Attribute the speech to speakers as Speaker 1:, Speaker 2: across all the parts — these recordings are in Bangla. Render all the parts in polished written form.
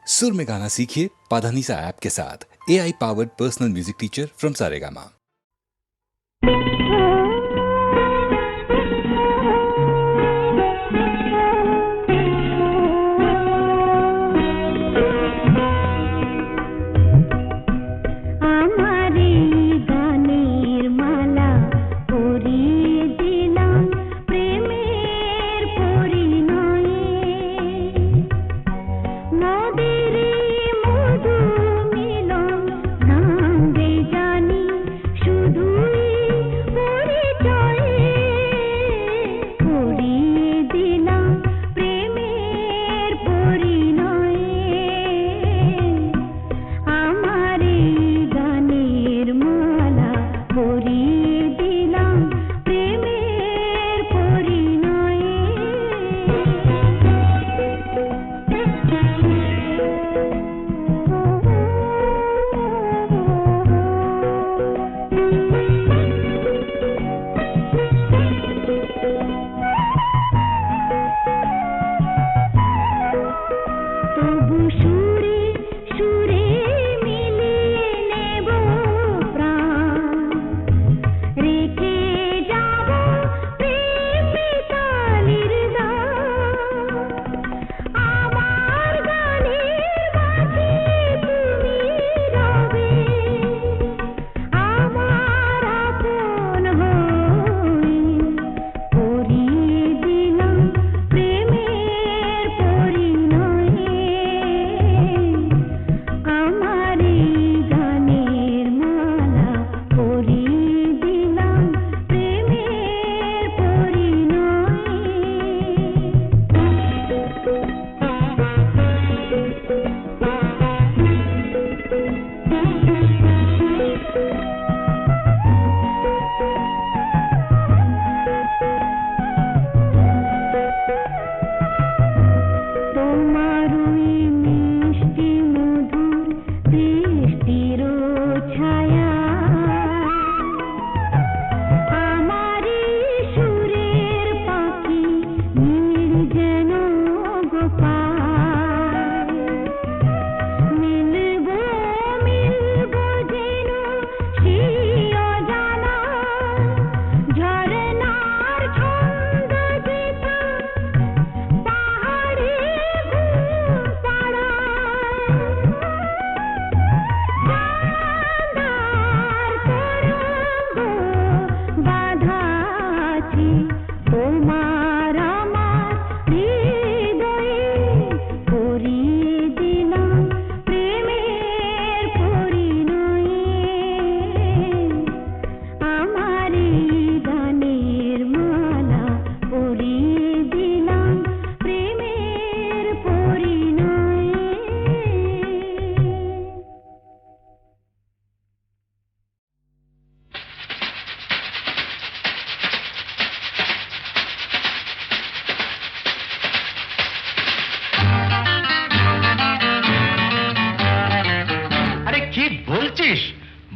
Speaker 1: सुर में गाना सीखिए पाधानीसा ऐप के साथ। AI powered personal music teacher from Saregama.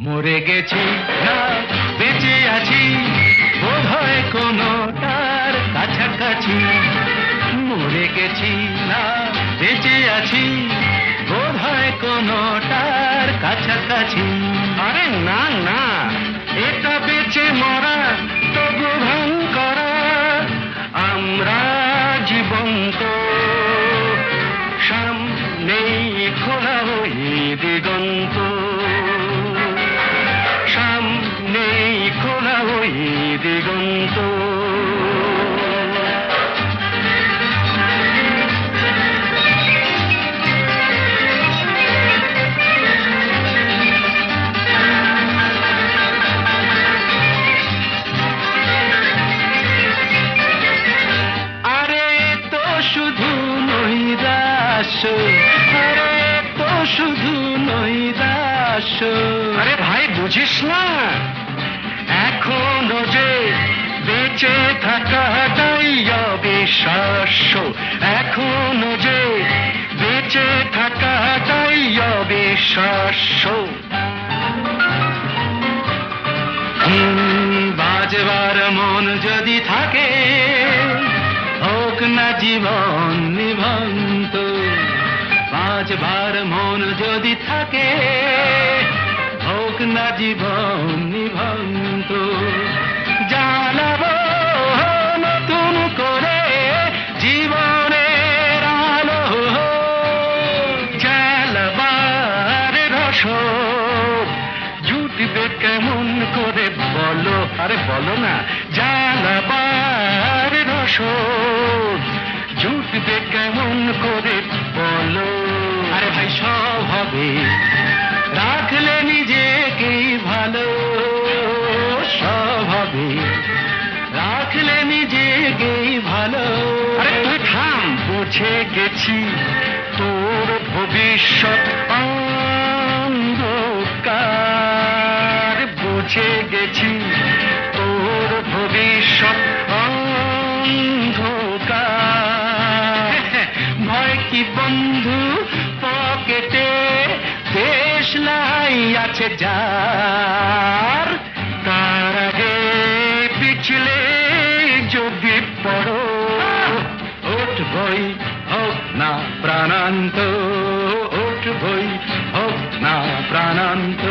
Speaker 2: মরে গেছি না বেঁচে আছি বোধহয় কোনো তার কাছাকাছি। মরে গেছি না বেঁচে আছি বোধহয় কোনো তার কাছাকাছি। আরে না না, এটা বেঁচে মরা তবু ভান করা, আমরা জীবন্ত সামনেই খোলা ওই দিগন্ত, সামনেই খোলা ওই দিগন্ত। আরে তো শুধু নৈরাশ, আরে তো শুধু নৈরাশ। আরে ভাই বুঝিস না, এখনো যে বেঁচে থাকাটাই অবিশ্বাস্য, এখনো যে বেঁচে থাকাটাই অবিশ্বাস্য। বাজবার মন যদি থাকে হোক না জীবন নিভন্ত, বাজ বাঁচবার মন যদি থাকে, হোক না জীবন নিভন্ত, জ্বালাবো নতুন করে জীবনের আলো, জ্বালাবার রসদ জুটবে কেমন করে বলো, আরে বলো না, জ্বালাবার রসদ জুটবে কেমন করে বলো। আরে ভাই সব হবে রাখলে নিজেকেই ভালো, সব হবে রাখলে নিজেকেই ভালো। আরে তুই থাম, বুঝে গেছি তোর ভবিষ্যৎ অন্ধকার, বুঝে গেছি তোর ভবিষ্যৎ অন্ধকার। ভয় কি বন্ধু পকেটে, দেশ লাই আছে যার, তার আগে পিছলে যদি পড়ো, উঠবই হোক না প্রাণান্ত, উঠবই হোক না প্রাণান্ত।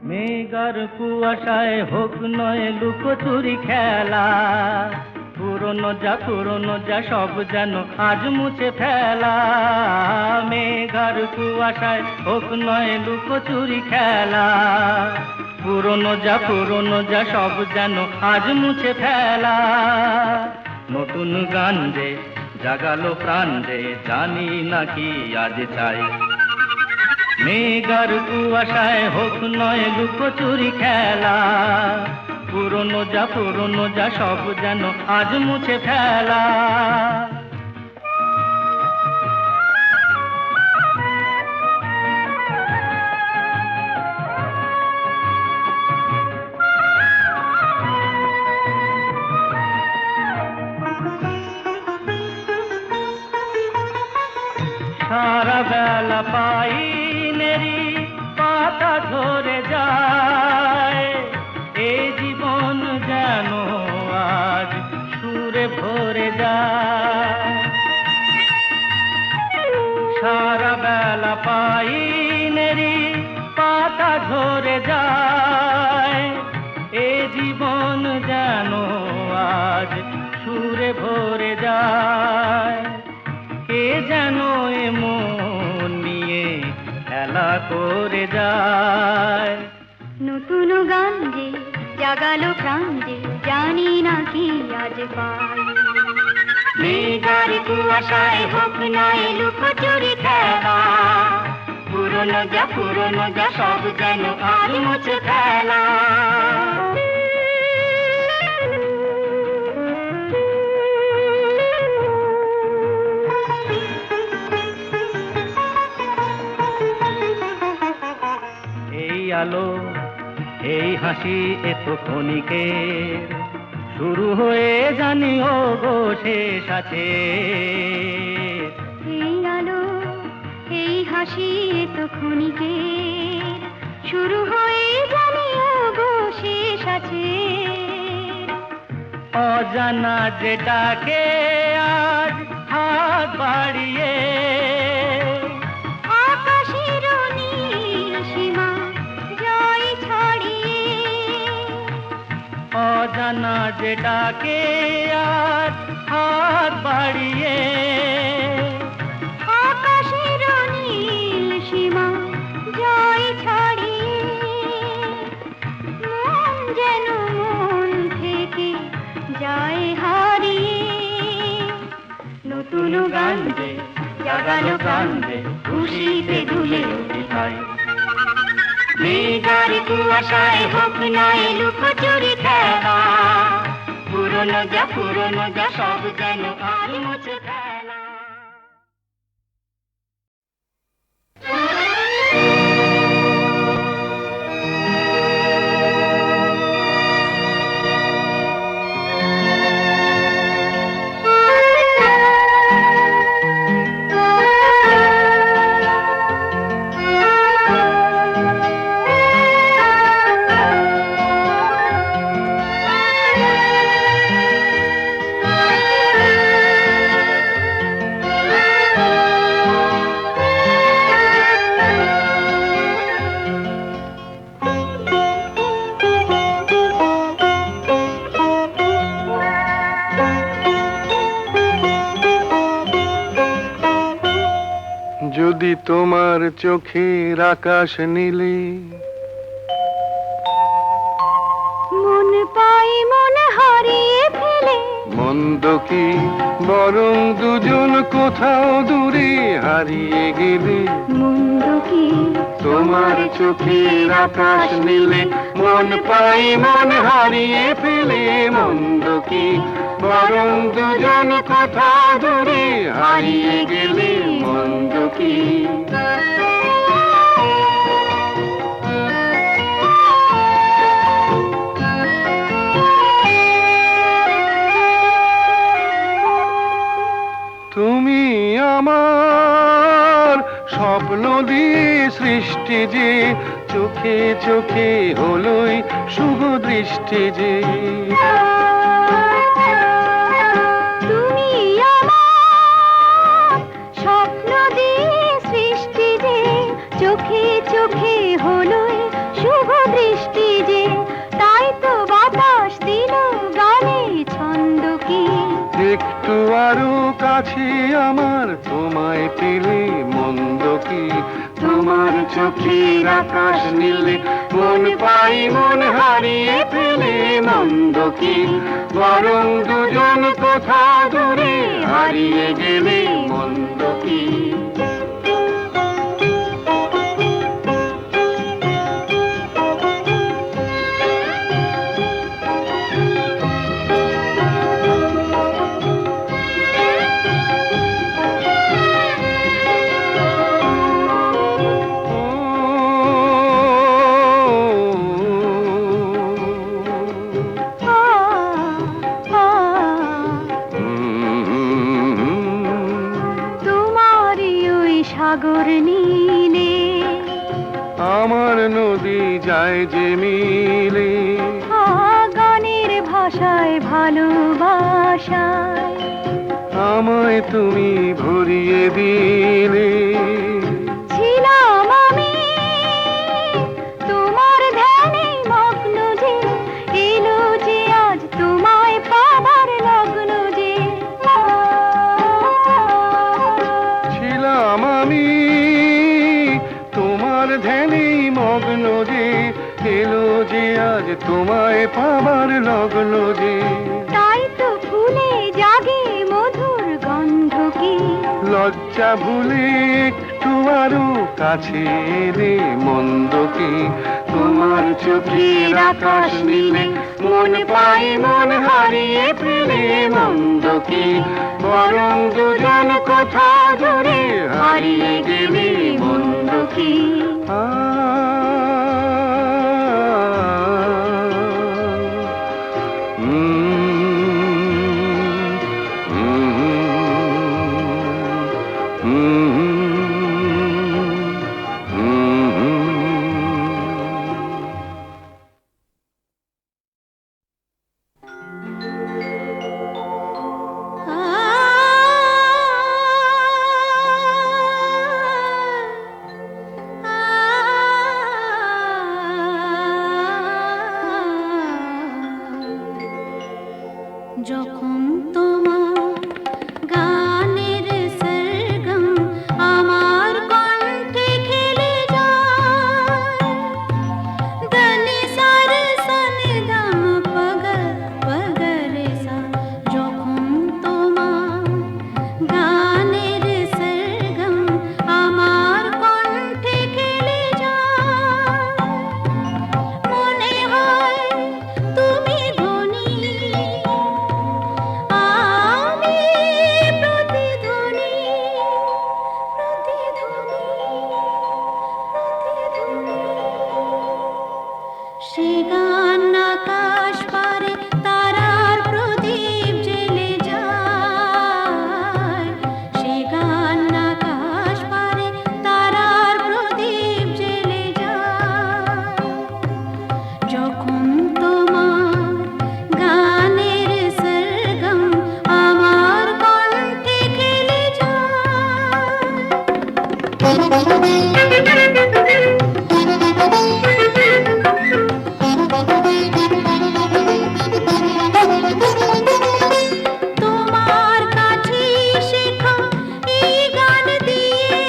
Speaker 3: মেঘার কুয়াশায় হোক নয় লুকোচুরি খেলা, পুরনো যা সব যেন আজ মুছে ফেলা। মেঘার কুয়াশায় হোক নয় লুকোচুরি খেলা, পুরনো যা সব যেন আজ মুছে ফেলা। নতুন গান যে জাগালো প্রাণ যে, জানি নাকি আজ চাই। মেঘার কুয়াশায় হোক নয় লুকোচুরি খেলা, পুরনো যা সব যেন আজ মুছে ফেলা। সারা বেলা পাইনেরি পাতা ঝরে যায়, এই জীবন যেন আজ সুরে ভরে যায়। সারা বেলা পাইনেরি পাতা ঝরে যায়, এই জীবন যেন আজ সুরে ভরে যায়। কে যেন মন নিয়ে খেলা করে যায়।
Speaker 4: নতুন গান যে জাগালো প্রাণ যে, জানি না কি আজ পাই। মেঘার কুয়াশায় হোক নয় লুকোচুরি খেলা, পুরনো যা সব যেন আজ মুছে ফেলা।
Speaker 3: আলো এই হাসি এত ক্ষণিকের, শুরু হয়ে জানি ও গো শেষ আছে।
Speaker 4: এই আলো এই হাসি এত ক্ষণিকের, শুরু হয়ে জানি ও গো শেষ আছে।
Speaker 3: অজানা যেটাকে আজ হাত বাড়িয়ে, অজানা যেটাকে আজ হাত বাড়িয়ে,
Speaker 4: আকাশের নীল সীমা জয় ছাড়িয়ে, মন যেন মন থেকে যায় হারিয়ে। নতুন গান যে জাগালো প্রাণ যে, খুশিতে দুলে উঠে। মেঘার কুয়াশায় হোক নয় লুকোচুরি খেলা, পুরনো যা সব যেন আজ মুছে ফেলা।
Speaker 5: যদি তোমার চোখের আকাশ নীলে
Speaker 4: মন পাই মন হারিয়ে ফেলে,
Speaker 5: মন্দ কি বরং দুজন কোথাও দূরে হারিয়ে গেলে।
Speaker 4: মন্দ কি
Speaker 5: তোমার চোখের আকাশ নীলে মন পাই মন হারিয়ে ফেলে, মন্দ কি বরং দুজন কোথাও দূরে হারিয়ে গেলে। মন্দ কি তুমি আমার স্বপ্ন দিয়ে সৃষ্টি যে, চোখে চোখে হলোই শুভ দৃষ্টি যে।
Speaker 4: তুমি আমার স্বপ্ন দিয়ে সৃষ্টি যে, চোখে চোখে হলোই শুভ দৃষ্টি যে। তাই তো বাতাস দিল গানে ছন্দ কি,
Speaker 5: একটু আরো কাছে আমার তোমায় পেলে। মন্দ কি তোমার চোখের আকাশ নীলে মন পাই মন হারিয়ে ফেলে। মন্দ কি বরং দুজন কোথাও দূরে হারিয়ে গেলে। মন্দ কি
Speaker 4: সাগর নীলে
Speaker 5: আমার নদী যায় যে মিলে।
Speaker 4: গানের ভাষায় ভালোবাসায়
Speaker 5: আমায় তুমি ভরিয়ে দিলে।
Speaker 4: ছিলাম আমি তোমার ধ্যানে মগ্ন যে, এলো যে আজ তোমায় পাবার লগ্ন যে।
Speaker 5: ছিলাম আমি তোমার ধ্যানে মগ্ন যে, এলো যে আজ তোমায় পাবার লগ্ন যে।
Speaker 4: তাই তো ফুলে জাগে মধুর গন্ধ কি,
Speaker 5: লজ্জা ভুলে একটু আরো কাছে এলে। মন্দ কি তোমার চোখের আকাশ নীলে মন পাই মন হারিয়ে ফেলে। মন্দ কি বরং দুজন কোথাও দূরে হারিয়ে গেলে। মন্দ কি
Speaker 4: যখন তোমার গানের সরগম আমার কণ্ঠে খেলে যায়, দনি সার সন দম পগ পগরে সা। যখন তোমার গানের সরগম আমার কণ্ঠে খেলে যায়, মনে হয় তুমি ধনী, আমি প্রতিধ্বনি, প্রতিধ্বনি, প্রতিধ্বনি। সে গান আকাশ পারে তারার প্রদীপ জ্বেলে যায়, সে গান আকাশ পারে তারার প্রদীপ জ্বেলে যায়। যখন তোমার গানের সরগম আমার কণ্ঠে খেলে তোমার কাছে শেখা এই গান দিয়ে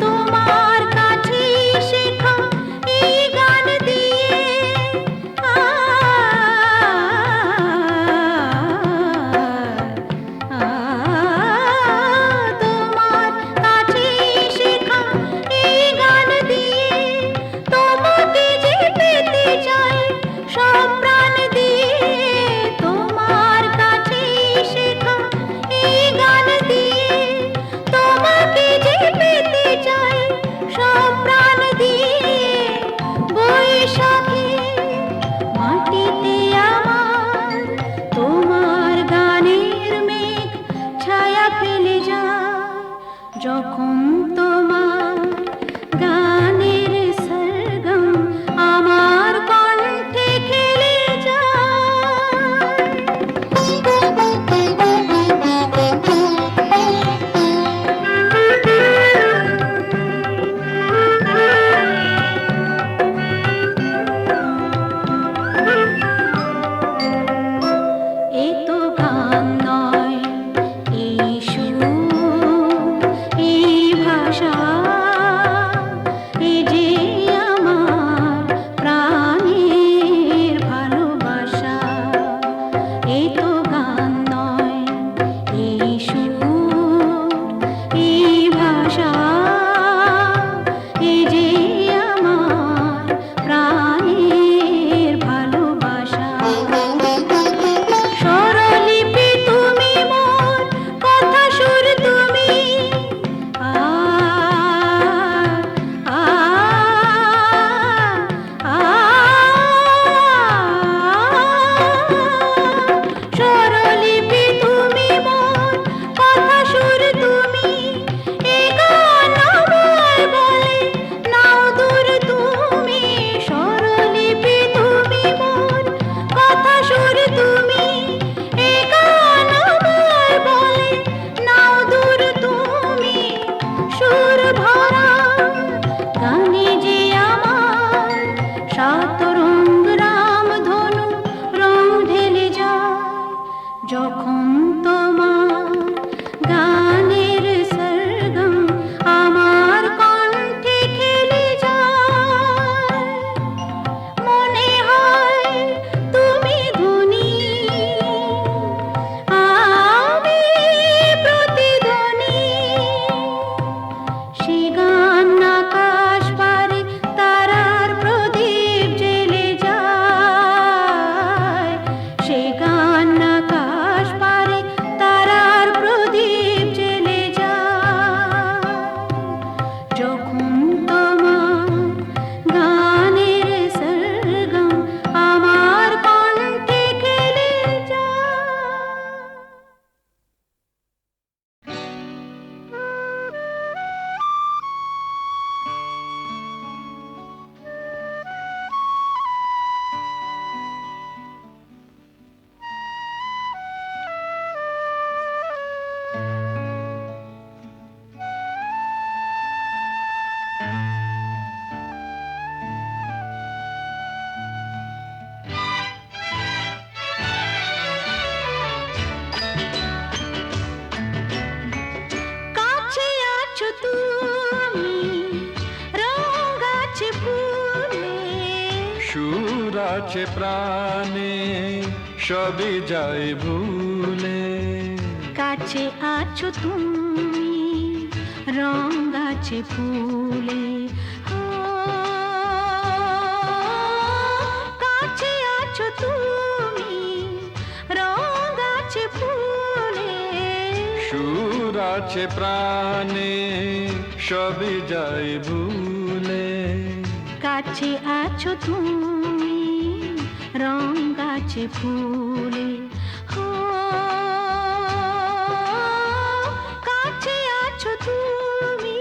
Speaker 4: তোমার কাছে শেখা এই গান দিয়ে তোমার কাছে শেখা এই গান দিয়ে তোমাকে যে পেতে চাই সব প্রাণ দিয়ে তোমার কাছে শেখা এই গান দিয়ে তোমাকে যে পেতে চাই সব প্রাণ দিয়ে বৈশাখী মাটিতে আমার তোমার গানের মেঘ ছায়া ফেলে যায় যখন তোমার গানের সরগম আমার কণ্ঠে খেলে এ তো গান নয় এই সুর এই ভাষা এ যে আমার প্রাণের ভালোবাসা এ তো গান নয় এই সুর এই ভাষা এ যে আমার প্রাণের ভালোবাসা স্বরলিপি তুমি মোর কথা সুর তুমি স্বরলিপি তুমি মোর কথা সুর তুমি এ গান আমায় বলে নাও দূর তুমি স্বরলিপি তুমি মোর কথা সুর তুমি এ গান আমায় বলে নাও দূর তুমি সুর ভরা গানে যে আমার সাত রঙ রাম ধনু রং ঢেলে যায় যখন তোমার গানের সরগম আমার কণ্ঠে খেলে যায় মনে হয় তুমি ধনী আমি প্রতিধ্বনি সে গান আকাশ পারে তারার প্রদীপ জ্বেলে যায় সে গান আকাশ পারে তারার প্রদীপ জ্বেলে যায় যখন তোমার গানের সরগম আমার কণ্ঠে খেলে যায় কাছে আছো তুমি রঙ আছে ফুলে
Speaker 5: সুর আছে প্রাণে সবই যায় ভুলে
Speaker 4: কাছে আছো তুমি রঙ আছে ফুলে কাছে আছো তুমি রঙ আছে ফুলে
Speaker 5: সুর আছে প্রাণে সবই যায় ভুলে
Speaker 4: কাছে আছো তুমি রঙ আছে ফুলে কাছে আছো তুমি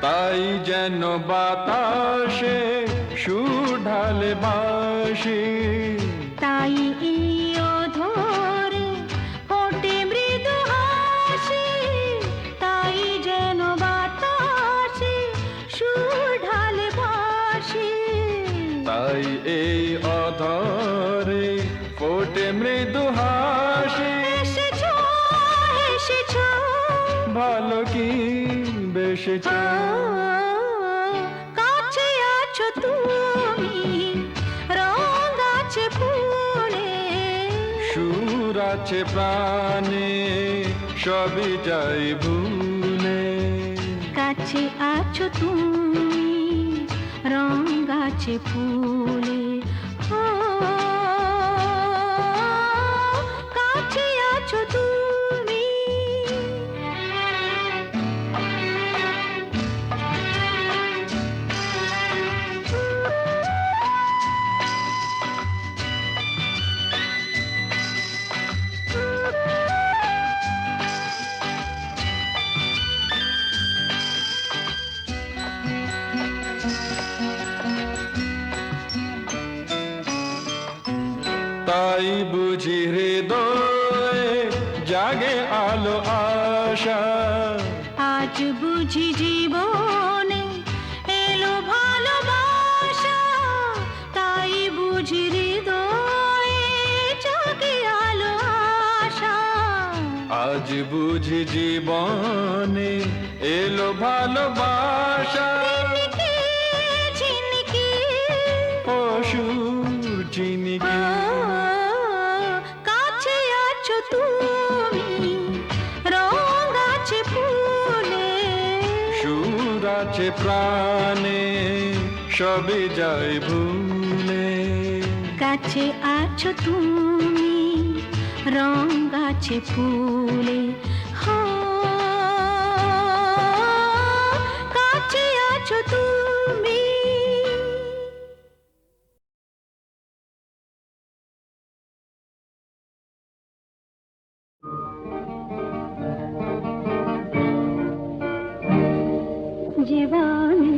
Speaker 5: তাই যেন বাতাসে সুর ঢালে বাঁশি,
Speaker 4: তাই এই অধরে ফোটে মৃদু হাসি, তাই যেন বাতাসে সুর ঢালে বাঁশি।
Speaker 5: তাই এই অধরে ফোটে মৃদু হাসি।
Speaker 4: এসেছো এসেছো
Speaker 5: ভালো কি বেশেছ,
Speaker 4: কাছে আছো তুমি, রঙ আছে ফুলে,
Speaker 5: সুর আছে প্রাণে, সবই যাই ভুলে।
Speaker 4: কাছে আছো তুমি, রঙ আছে ফুলে, ও কাছে আছো তুমি।
Speaker 5: তাই বুঝি হৃদয়ে জাগে আলো আশা,
Speaker 4: আজ বুঝি জীবনে এলো ভালোবাসা, তাই বুঝি হৃদয়ে জাগে আলো আশা।
Speaker 5: আজ বুঝি জীবনে এলো ভালোবাসা।
Speaker 4: ঝিনিকি ঝিনিকি
Speaker 5: অসুর চিনিকি,
Speaker 4: কাছে আছো তুমি, রঙ আছে ফুলে,
Speaker 5: সুর আছে প্রাণে, সবই যায় ভুলে।
Speaker 4: কাছে আছো তুমি, রঙ আছে ফুলে, হো কাছে আছো তুমি। জীবনে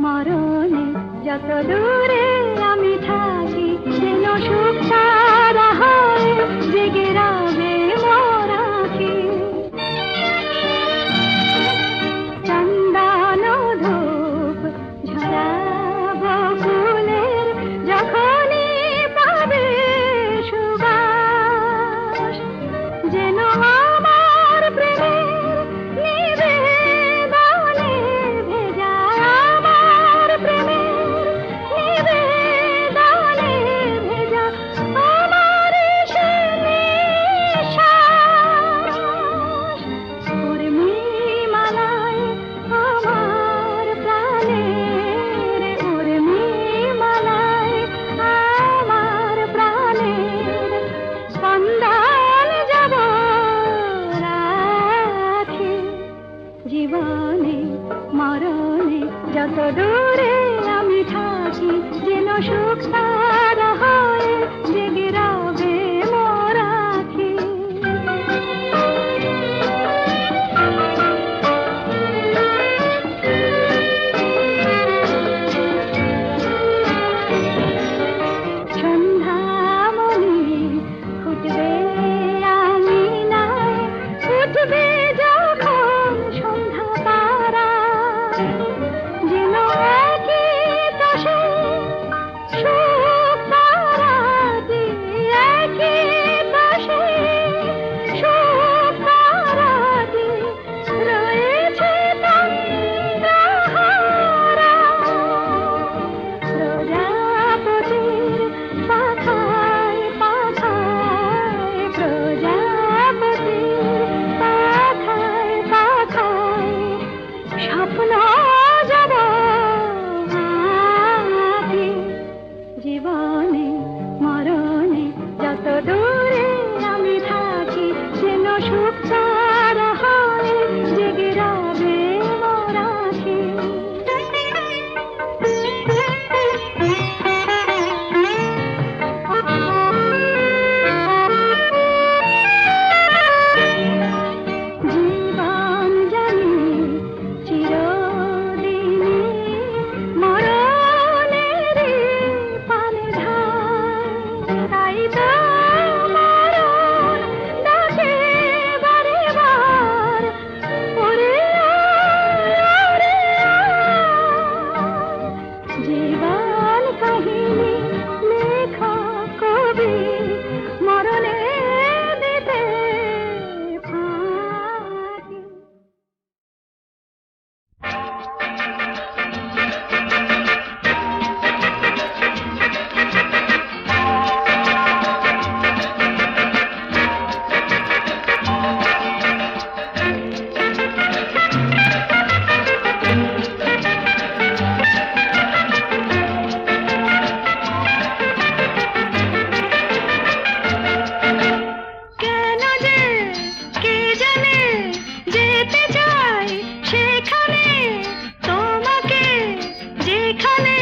Speaker 4: মরণে যত দূরে আমি থাকি, যেন সুখ সারা হয় জেগে রবে মোর আঁখি। চন্দন ধূপ ঝরাবো ফুলের, যখনই পাবে সুবাস, যেন আমার প্রেমের নিবেদনে ভেজা, আমার প্রেমের নিবেদনে ভেজা, আমার সে নিঃশ্বাস। উর্মিমালায় আমার প্রাণের, উর্মিমালায় আমার প্রাণের স্পন্দন যাব রাখি। জীবনে মরণে যত দূরে আমি থাকি, যেন সুখ সারা হয় জেগে রবে মোর আঁখি। সন্ধ্যামণি ফুটবে আঙিনায়, ফুটবে যখন সন্ধ্যা তারা, যেন একই তাসে জীবন কাহিনী লেখা কবি মরণে দিতে ফাঁকি। কেন যে কে জানে যেতে চাই সেখানে তোমাকে যেখানে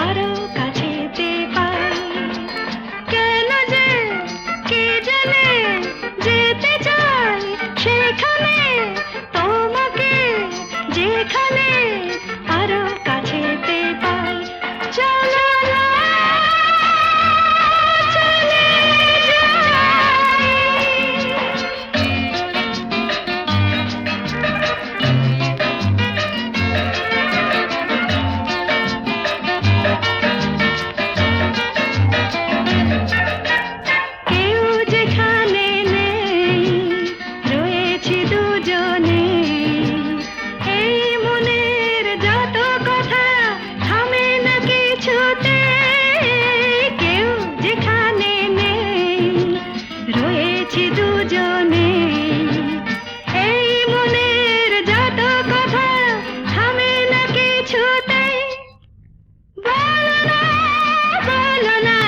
Speaker 4: আরো কাছেতে পাই। কেন যে কে জানে যেতে চাই সেখানে তোমাকে যেখানে আরো কাছেতে পাই। চলো না চলে যাই। কেউ যেখানে নেই রয়েছি দুজনে, এই মনের যত কথা থামে না কিছুতে। কেউ যেখানে নেই রয়েছি দুজনে, এই মনের যত কথা থামে না কিছুতে। বলো না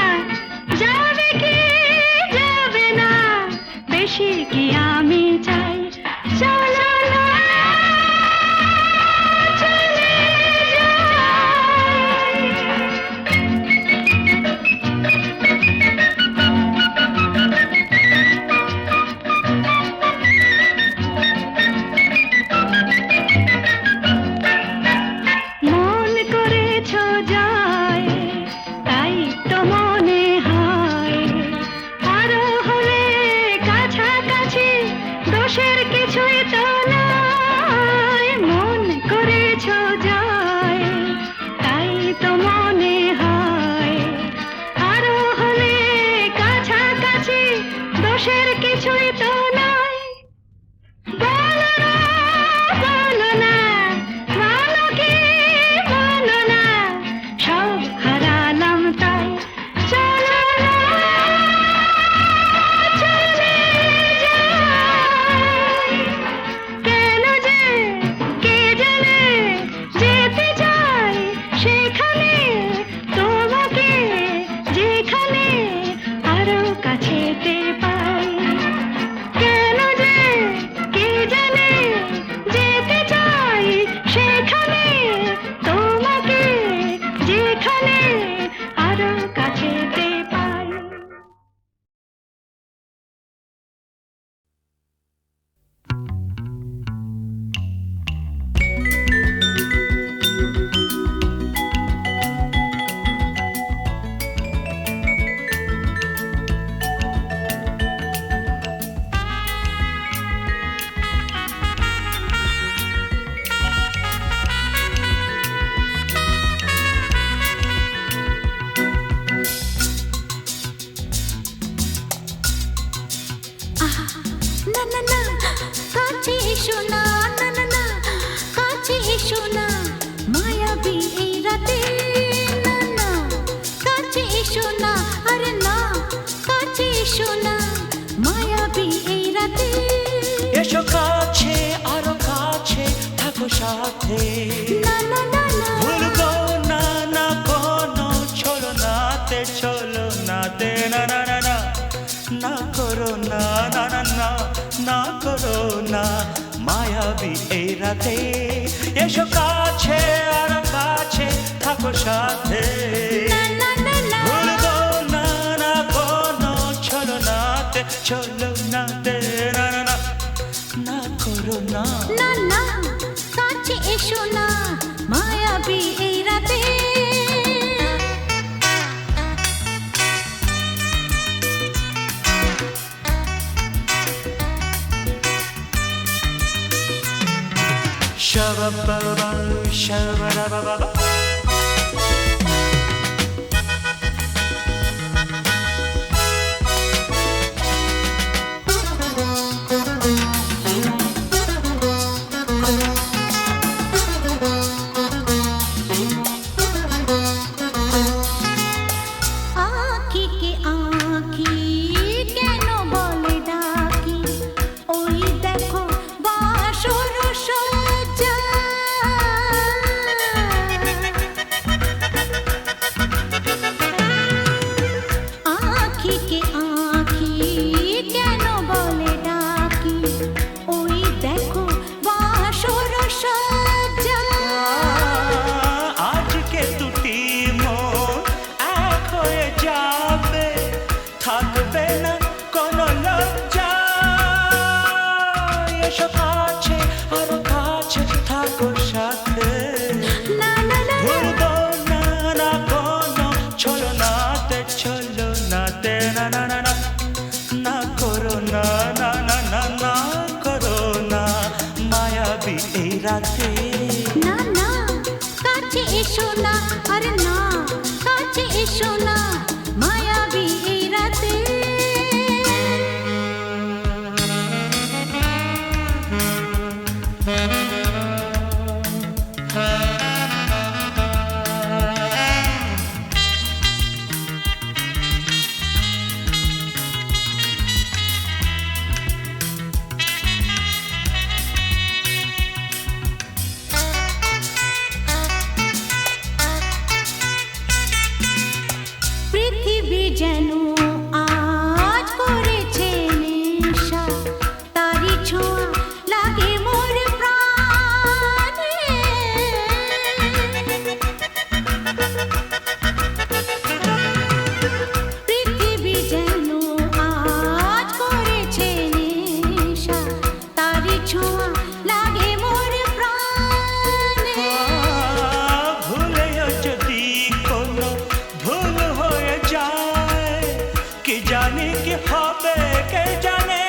Speaker 4: যাবে কি যাবে না, বেশি কি আমি চাই। চলো না চলে যাই। মন করেছ যায় তাই তো মনে হয় আরো হলে কাছাকাছি দোষের কিছুই তো নয়। মন করেছ যায় তাই তো মনে হয় আরো হলে কাছাকাছি দোষের কিছুই তো নয়। বলো না ভালো কি বলো না, সব হারালাম তাই। চলো না চলে যাই। কেন যে কে জানে যেতে চাই সেখানে তোমাকে যেখানে আরো কাছেতে পাই। কেন যে কে জানে যেতে চাই সেখানে তোমাকে যেখানে আরো কাছেতে পাই।
Speaker 6: না না না কাছে এসো না, না না না কাছে এসো না, মায়াবী এই রাতে। না না কাছে এসো না, আরে না কাছে এসো না, মায়াবী এই রাতে।
Speaker 7: এসো কাছে আরো কাছে থাকো সাথে,
Speaker 6: না না না না
Speaker 7: ভুলবো না না কোনো চলো নাতে চলো নাতে। না না না না না করো না না না না না করো না মায়াবী এই রাতে। এসো কাছে আরো কাছে থাকো সাথে,
Speaker 6: না না না না
Speaker 7: ভুলবো না না কোনো চলো নাতে চলো নাতে। না না না না করো না
Speaker 6: না না কাছে এসো না, মায়াবী এই রাতে।
Speaker 7: Shabba-ba-ba, shabba-da-ba-ba-ba. রাতে
Speaker 6: না না কাছে এসো না আরে না কাছে এসো না মায়াবী এই রাতে পৃথিবী যেন আজ করেছে নেশা তারি ছোঁয়া লাগে মোর প্রাণে পৃথিবী যেন আজ করেছে নেশা তারি ছোঁয়া লাগে মোর প্রাণে
Speaker 7: ভুলেও যদি কোনো ভুল হয়ে যায় কি জানি কি হবে কে জানে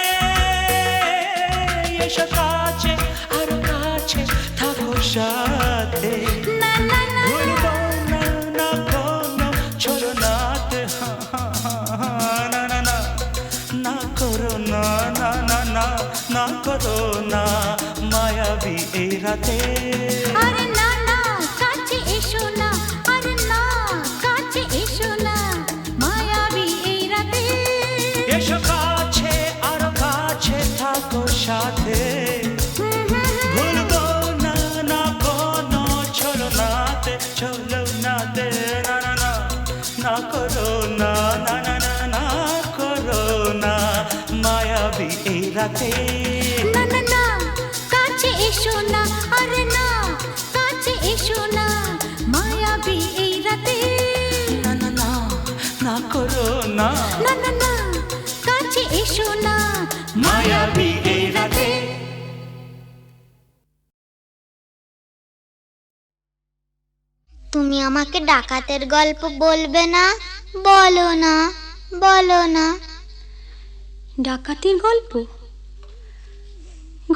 Speaker 7: এসো কাছে আরো কাছে থাকো সাথে
Speaker 6: না না না
Speaker 7: ভুলবো না না কোনো ছলনাতে না না না না করো না না না না না করো না মায়াবী এই রাতে
Speaker 6: আরে না না কাছে এসো না আরে না কাছে এসো না মায়াবী এই রাতে
Speaker 7: এসো কাছে আরো কাছে থাকো সাথে ভুলবো না না কোনো ছলনাতে ছলনাতে না না না না করো না না না না না করো না মায়াবী এই রাতে
Speaker 6: না না না কাছে এসো না আরে না কাছে এসো না মায়াবী এই রাতে
Speaker 7: না না না না করো না
Speaker 6: না না না কাছে এসো না
Speaker 7: মায়াবী এই রাতে
Speaker 8: তুমি আমাকে ডাকাতের গল্প বলবে না? বলো না, বলো না।
Speaker 4: ডাকাতির গল্প?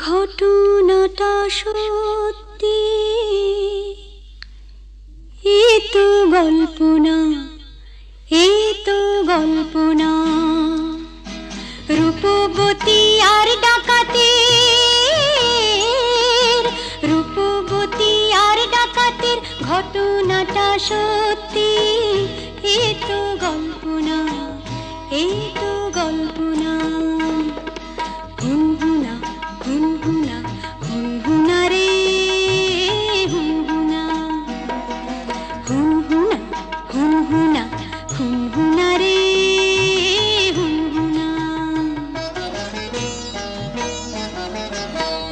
Speaker 4: ঘটনাটা সত্যি, এ তো গল্প না, এ তো গল্প না। রূপবতী আর ডাকাতের, রূপবতী আর ডাকাতের ঘটনাটা সত্যি, এ তো গল্প না, এ তো গল্প না। হুনহুনা হুনহুনা হুনহুনা রে হুনহুনা, হুনহুনা হুনহুনা হুনহুনা রে হুনহুনা।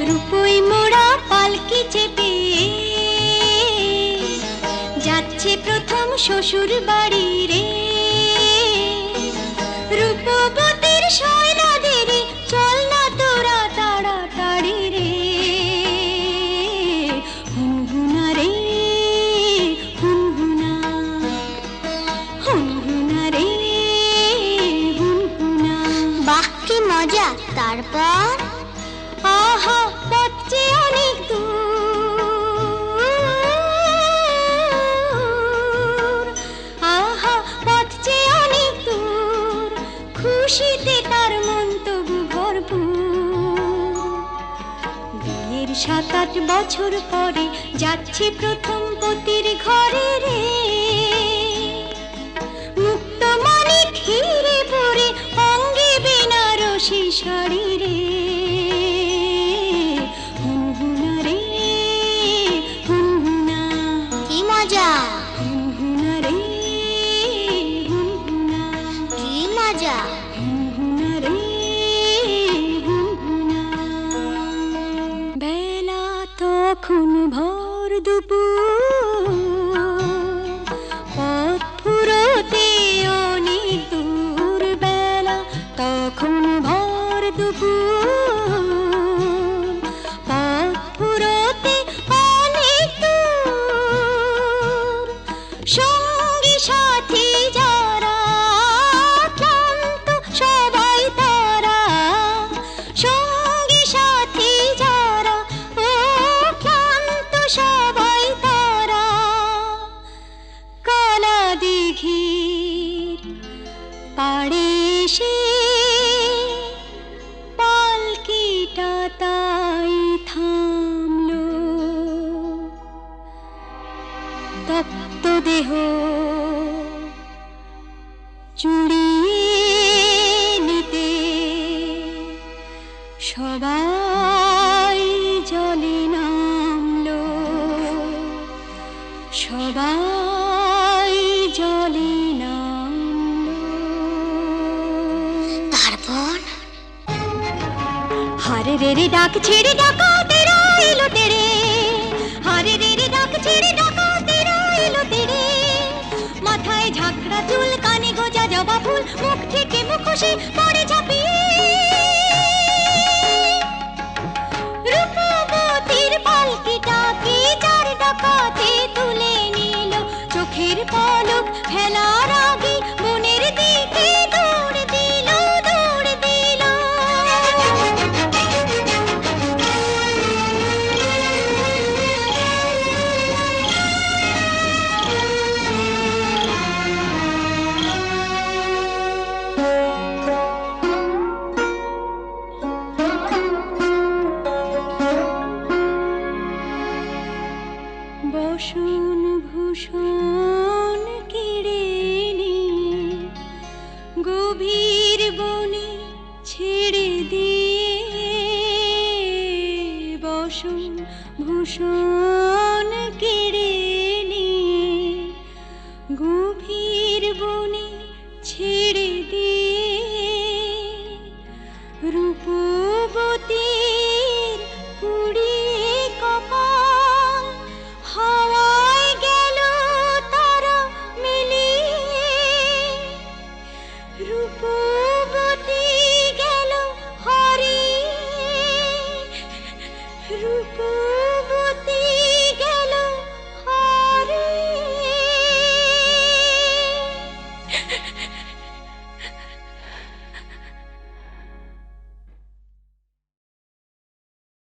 Speaker 4: রূপই মোড়া পালকি চেপে যাচ্ছে প্রথম শ্বশুর বাড়ি রে। রূপবতীর শৈলাদের চল না তোরা তাড়াতাড়ি রে। হুনহুনা রে হুনহুনা, হুনহুনা রে হুনহুনা।
Speaker 8: বাহ কি মজা! তারপর
Speaker 4: আহা পথ যে অনেক দূর, আহা পথ যে অনেক দূর, খুশিতে তার মন তবু ভরপুর। বিয়ের 7-8 বছর পরে যাচ্ছে প্রথম পতির ঘরে রে। মুক্ত মনে ঘিরে পড়ে অঙ্গে বেনারসি শাড়ি রে। হুনহুনা রে হুনহুনা,
Speaker 8: কি মজা,
Speaker 4: হুনহুনা রে হুনহুনা,
Speaker 8: কি মজা!
Speaker 4: হুনহুনা রে হুনহুনা। বেলা তখন ভর দুপুর, পথ ফুরোতে অনেক দূর। বেলা তখন ভর দুপুর, পথ ফুরোতে অনেক দূর। সঙ্গী সাথী যারা ক্লান্ত সবাই তারা, সঙ্গী সাথী যারা ও ক্লান্ত দিঘির পাড়ে এসে পালকিটা তাই থামলো, তপ্ত দেহ চুড়িয়ে নিতে সবাই জলে নামলো, সবাই জলে নামলো।
Speaker 8: তারপর
Speaker 4: হারে রে রে ডাক ছেড়ে ডাকা তেরা এলো তেরে, হারে রে রে ডাক ছেড়ে ডাকা তেরা এলো তেরে। মাথায় ঝাঁকড়া চুল, কানে গোজা জবা ফুল, মুখ থেকে মুখোশে পড়ে ঝাঁপিয়ে। রূপবতীর পালকিটাকে চার ডাকাতে তুলে নিল, চোখের পলক ফেলার আগে